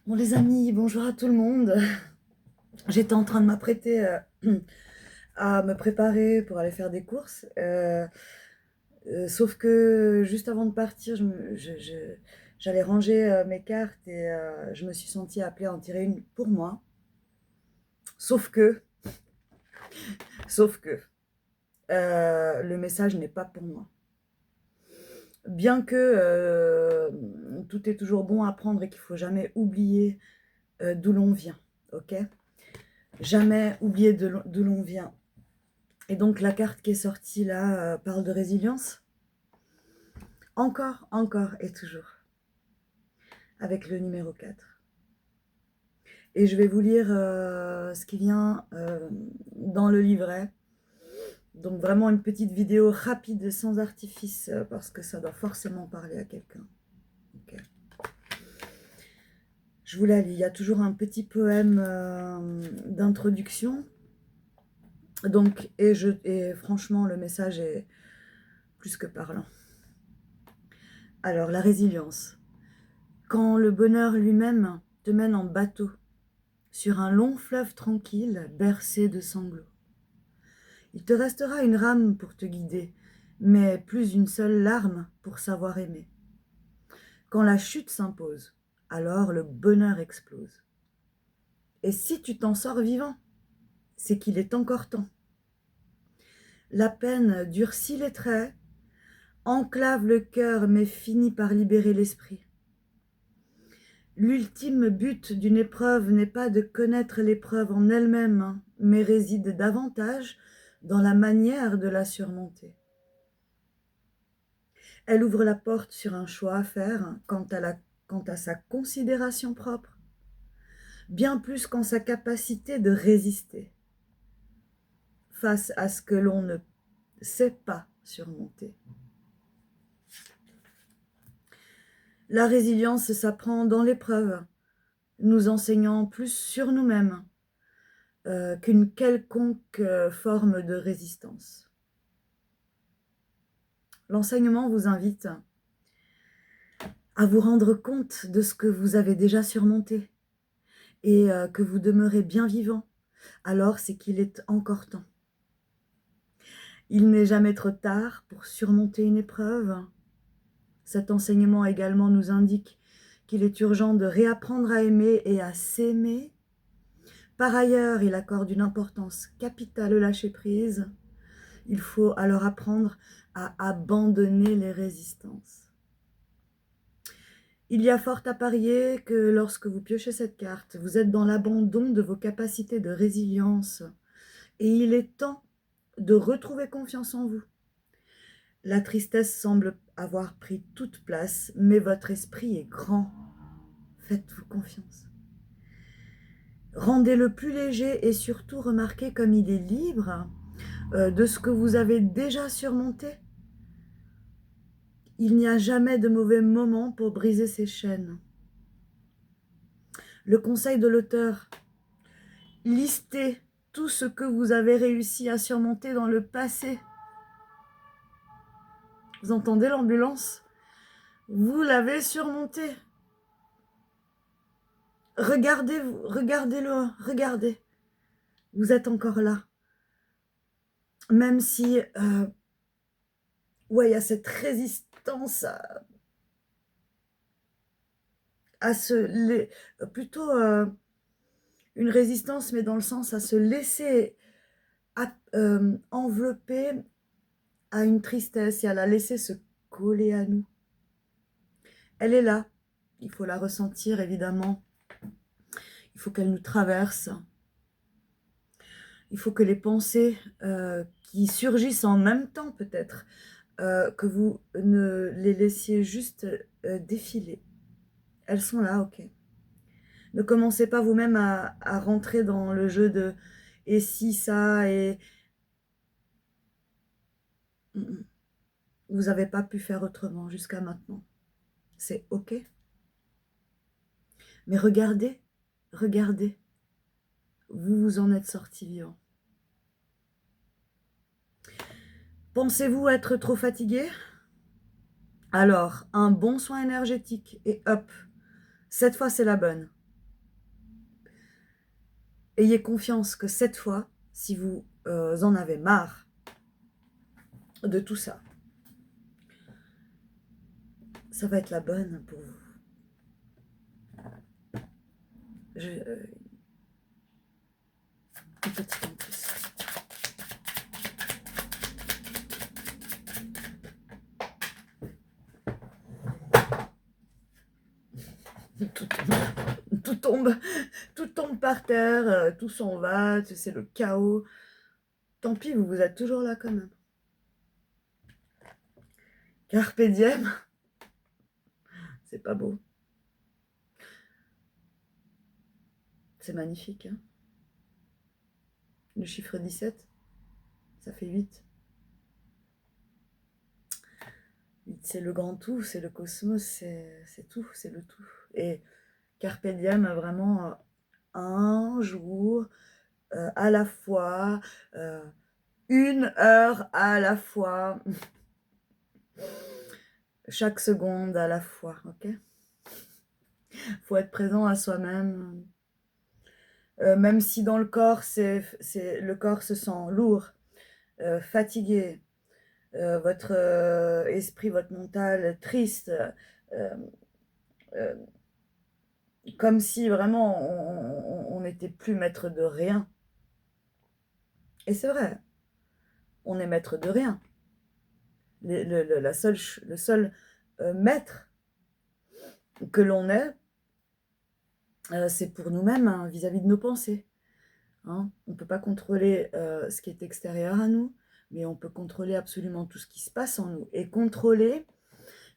Bon les amis, bonjour à tout le monde. J'étais en train de m'apprêter à me préparer pour aller faire des courses. Sauf que juste avant de partir, j'allais ranger mes cartes et je me suis sentie appelée à en tirer une pour moi. Sauf que, sauf que, le message n'est pas pour moi. Bien que tout est toujours bon à prendre et qu'il ne faut jamais oublier d'où l'on vient, ok? Jamais oublier d'où l'on vient. Et donc la carte qui est sortie là parle de résilience. Encore et toujours. Avec le numéro 4. Et je vais vous lire ce qui vient dans le livret. Donc vraiment une petite vidéo rapide, sans artifice, parce que ça doit forcément parler à quelqu'un. Okay. Je vous la lis. Il y a toujours un petit poème d'introduction. Donc, et franchement, le message est plus que parlant. Alors, la résilience. Quand le bonheur lui-même te mène en bateau sur un long fleuve tranquille, bercé de sanglots, il te restera une rame pour te guider, mais plus une seule larme pour savoir aimer. Quand la chute s'impose, alors le bonheur explose. Et si tu t'en sors vivant, c'est qu'il est encore temps. La peine durcit les traits, enclave le cœur, mais finit par libérer l'esprit. L'ultime but d'une épreuve n'est pas de connaître l'épreuve en elle-même, mais réside davantage dans la manière de la surmonter. Elle ouvre la porte sur un choix à faire quant à sa considération propre, bien plus qu'en sa capacité de résister face à ce que l'on ne sait pas surmonter. La résilience s'apprend dans l'épreuve, nous enseignant plus sur nous-mêmes qu'une quelconque forme de résistance. L'enseignement vous invite à vous rendre compte de ce que vous avez déjà surmonté et que vous demeurez bien vivant, alors c'est qu'il est encore temps. Il n'est jamais trop tard pour surmonter une épreuve. Cet enseignement également nous indique qu'il est urgent de réapprendre à aimer et à s'aimer. Par ailleurs, il accorde une importance capitale au lâcher-prise. Il faut alors apprendre à abandonner les résistances. Il y a fort à parier que lorsque vous piochez cette carte, vous êtes dans l'abandon de vos capacités de résilience et il est temps de retrouver confiance en vous. La tristesse semble avoir pris toute place, mais votre esprit est grand. Faites-vous confiance. Rendez-le plus léger et surtout remarquez comme il est libre de ce que vous avez déjà surmonté. Il n'y a jamais de mauvais moment pour briser ces chaînes. Le conseil de l'auteur, listez tout ce que vous avez réussi à surmonter dans le passé. Vous entendez l'ambulance? Vous l'avez surmonté. Regardez-vous, regardez-le, regardez. Vous êtes encore là. Même si, ouais, il y a cette résistance à plutôt une résistance, mais dans le sens à se laisser envelopper à une tristesse et à la laisser se coller à nous. Elle est là, il faut la ressentir évidemment, il faut qu'elle nous traverse, il faut que les pensées qui surgissent en même temps peut-être, que vous ne les laissiez juste défiler. Elles sont là, ok. Ne commencez pas vous-même à rentrer dans le jeu de « et si ça » et vous n'avez pas pu faire autrement jusqu'à maintenant. C'est ok. Mais regardez, regardez. Vous vous en êtes sorti vivant. Pensez-vous être trop fatigué? Alors, un bon soin énergétique et hop, cette fois c'est la bonne. ayez confiance que cette fois, si vous en avez marre de tout ça, ça va être la bonne pour vous. Un petit en plus. Tout tombe, tout tombe par terre, tout s'en va, c'est le chaos. Tant pis, vous êtes toujours là quand même. Carpe diem, c'est pas beau. C'est magnifique. Hein, le chiffre 17, ça fait 8. 8, c'est le grand tout, c'est le cosmos, c'est tout, c'est le tout. Et Carpe diem, vraiment, un jour à la fois, 1 heure à la fois, chaque seconde à la fois, ok? Faut être présent à soi-même. Même si dans le corps, le corps se sent lourd, fatigué, votre esprit, votre mental triste, euh, euh, comme si vraiment on n'était plus maître de rien. Et c'est vrai, on est maître de rien. Le seul maître que l'on est, c'est pour nous-mêmes, hein, vis-à-vis de nos pensées. Hein. On ne peut pas contrôler ce qui est extérieur à nous, mais on peut contrôler absolument tout ce qui se passe en nous. Et contrôler,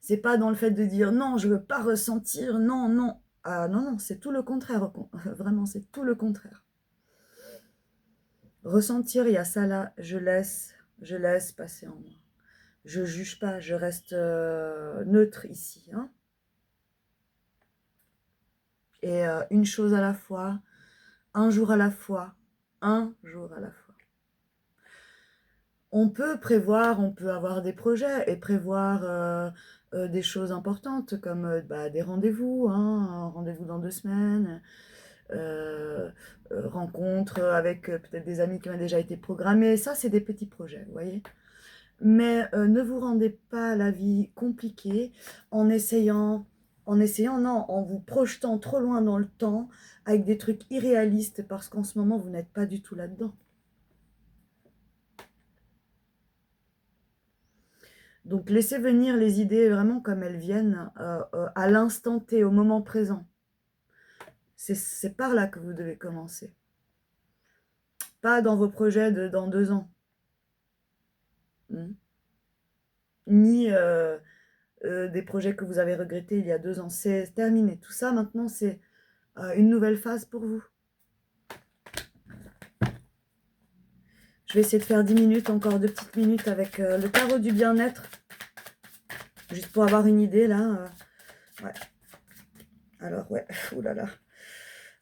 c'est pas dans le fait de dire non, je veux pas ressentir, non, non. Ah non, non, c'est tout le contraire. Vraiment, c'est tout le contraire. Ressentir, il y a ça là, je laisse passer en moi. Je juge pas, je reste neutre ici. Hein. Et une chose à la fois, un jour à la fois, un jour à la fois. On peut prévoir, on peut avoir des projets et prévoir des choses importantes comme des rendez-vous, hein, un rendez-vous dans 2 semaines, rencontres avec peut-être des amis qui ont déjà été programmés. Ça, c'est des petits projets, vous voyez. Mais ne vous rendez pas la vie compliquée en essayant, non, en vous projetant trop loin dans le temps avec des trucs irréalistes parce qu'en ce moment, vous n'êtes pas du tout là-dedans. Donc, laissez venir les idées vraiment comme elles viennent, à l'instant T, au moment présent. C'est par là que vous devez commencer. Pas dans vos projets dans 2 ans. Ni des projets que vous avez regrettés il y a 2 ans. C'est terminé. Tout ça, maintenant, c'est une nouvelle phase pour vous. Je vais essayer de faire 10 minutes, encore 2 petites minutes avec le tarot du bien-être. Juste pour avoir une idée, là. Ouais. Alors, ouais, oulala.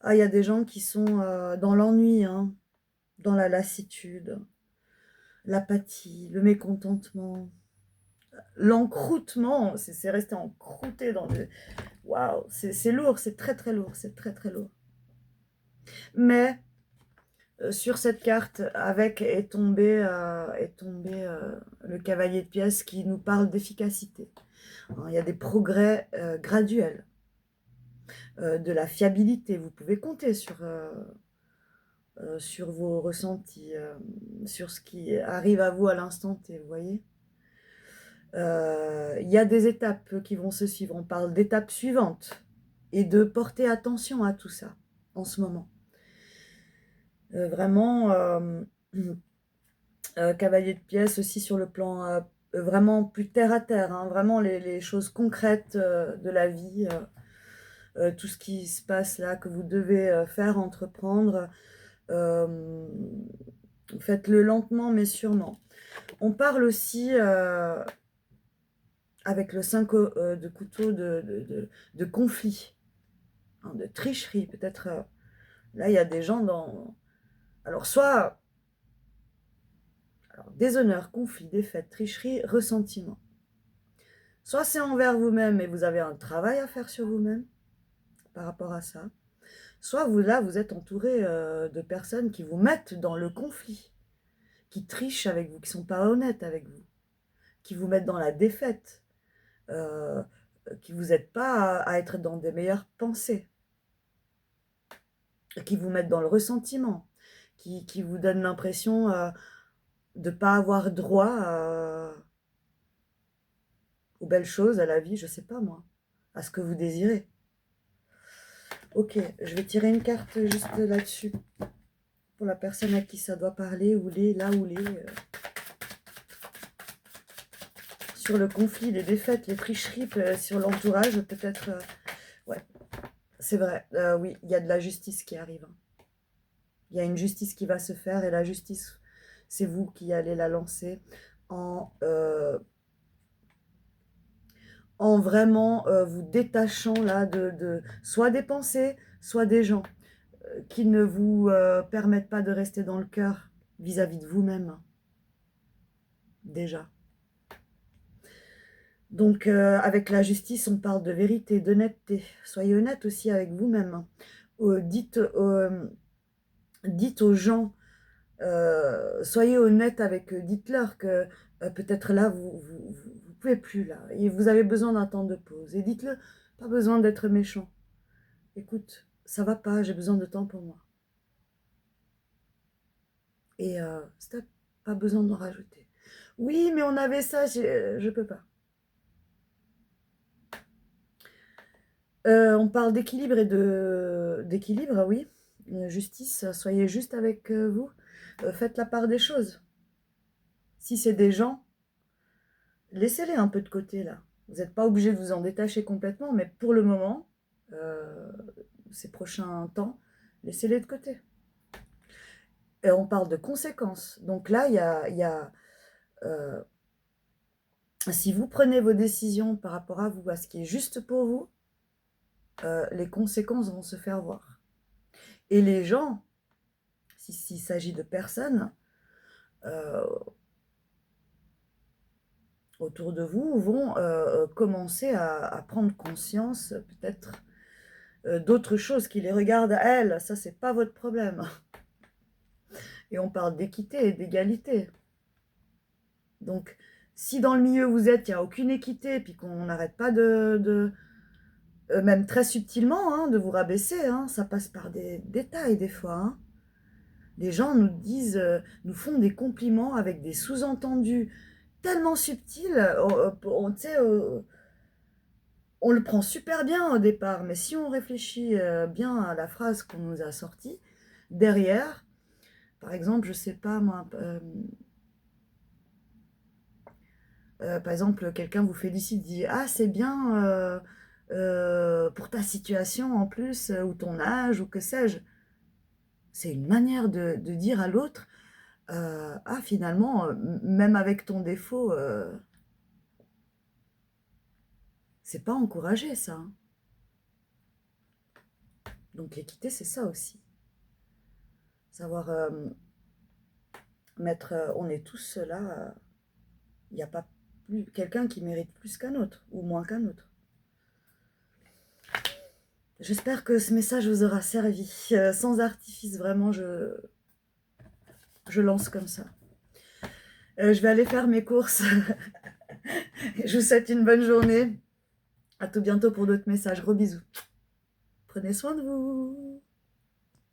Ah, il y a des gens qui sont dans l'ennui, hein, dans la lassitude, l'apathie, le mécontentement, l'encroutement. C'est resté encrouté dans le... Waouh, c'est lourd, c'est très très lourd, c'est très très lourd. Mais sur cette carte, avec est tombé le cavalier de pièces qui nous parle d'efficacité. Il y a des progrès graduels, de la fiabilité. Vous pouvez compter sur vos ressentis, sur ce qui arrive à vous à l'instant T, vous voyez. Il y a des étapes qui vont se suivre. On parle d'étapes suivantes et de porter attention à tout ça en ce moment. Vraiment, cavalier de pièces aussi sur le plan vraiment plus terre à terre, hein, vraiment les choses concrètes de la vie, tout ce qui se passe là, que vous devez faire, entreprendre. Faites-le lentement mais sûrement. On parle aussi avec le 5 de couteau de conflit, hein, de tricherie. Peut-être là il y a des gens dans... Alors soit déshonneur, conflit, défaite, tricherie, ressentiment. Soit c'est envers vous-même et vous avez un travail à faire sur vous-même par rapport à ça. Soit vous, là, vous êtes entouré de personnes qui vous mettent dans le conflit, qui trichent avec vous, qui ne sont pas honnêtes avec vous, qui vous mettent dans la défaite, euh, qui vous aident pas à être dans des meilleures pensées, qui vous mettent dans le ressentiment, qui vous donnent l'impression de ne pas avoir droit aux belles choses, à la vie, je sais pas moi, à ce que vous désirez. Ok, je vais tirer une carte juste là-dessus, pour la personne à qui ça doit parler, ou là où les... sur le conflit, les défaites, les tricheries, sur l'entourage, peut-être... ouais, c'est vrai, oui, il y a de la justice qui arrive. Il y a une justice qui va se faire, et la justice, c'est vous qui allez la lancer en vraiment vous détachant là de soit des pensées, soit des gens qui ne vous permettent pas de rester dans le cœur vis-à-vis de vous-même, déjà. Donc, avec la justice, on parle de vérité, d'honnêteté. Soyez honnête aussi avec vous-même. Dites aux gens, soyez honnête avec eux. Dites-leur que peut-être là, vous pouvez plus, là. Et vous avez besoin d'un temps de pause. Et dites-le, pas besoin d'être méchant. Écoute, ça va pas, j'ai besoin de temps pour moi. Et stop, pas besoin d'en rajouter. Oui, mais on avait ça, je peux pas. On parle d'équilibre et d'équilibre, oui. Justice, soyez juste avec vous. Faites la part des choses. Si c'est des gens, laissez-les un peu de côté, là. Vous n'êtes pas obligé de vous en détacher complètement, mais pour le moment, ces prochains temps, laissez-les de côté. Et on parle de conséquences. Donc là, il y a si vous prenez vos décisions par rapport à vous, à ce qui est juste pour vous, les conséquences vont se faire voir. Et les gens, s'il s'agit de personnes autour de vous, vont commencer à prendre conscience peut-être d'autres choses qui les regardent à elles. Ça, c'est pas votre problème. Et on parle d'équité et d'égalité. Donc, si dans le milieu où vous êtes, il n'y a aucune équité, puis qu'on n'arrête pas même très subtilement, hein, de vous rabaisser, hein, ça passe par des détails des fois. Hein. Les gens nous disent, nous font des compliments avec des sous-entendus tellement subtils, on le prend super bien au départ, mais si on réfléchit bien à la phrase qu'on nous a sortie, derrière, par exemple, je sais pas moi, par exemple, quelqu'un vous félicite, dit ah c'est bien pour ta situation en plus, ou ton âge, ou que sais-je. C'est une manière de dire à l'autre, ah finalement, même avec ton défaut, c'est pas encouragé ça. Hein. Donc l'équité, c'est ça aussi. Savoir mettre, on est tous là, il n'y a pas plus quelqu'un qui mérite plus qu'un autre, ou moins qu'un autre. J'espère que ce message vous aura servi. Sans artifice, vraiment, je lance comme ça. Je vais aller faire mes courses. Je vous souhaite une bonne journée. À tout bientôt pour d'autres messages. Gros bisous. Prenez soin de vous.